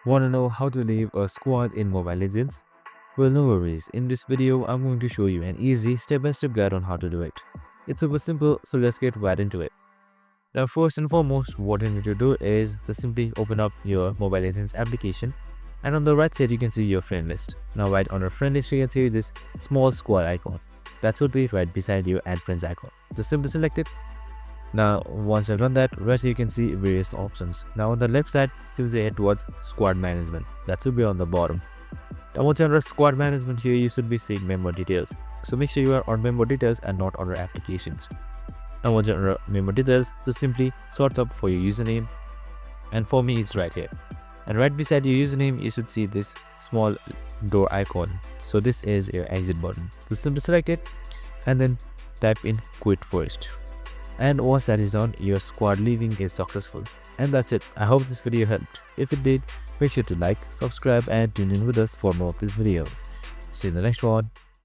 Want to know how to leave a squad in Mobile Legends? Well, no worries. In this video, I'm going to show you an easy step-by-step guide on how to do it. It's super simple, so let's get right into it. Now, first and foremost, what you need to do is to simply open up your Mobile Legends application, and on the right side, you can see your friend list. Now, right on your friend list, you can see this small squad icon. That should be right beside your Add Friends icon. Just simply select it. Now, once I've done that, right here you can see various options. Now, on the left side, simply head towards Squad Management. That should be on the bottom. Now, once you're under Squad Management here, you should be seeing Member Details. So make sure you are on Member Details and not under Applications. Now, once you're under Member Details, just simply sort up for your username. And for me, it's right here. And right beside your username, you should see this small door icon. So this is your exit button. So simply select it and then type in quit first. And once that is done, your squad leaving is successful. And that's it. I hope this video helped. If it did, make sure to like, subscribe and tune in with us for more of these videos. See you in the next one.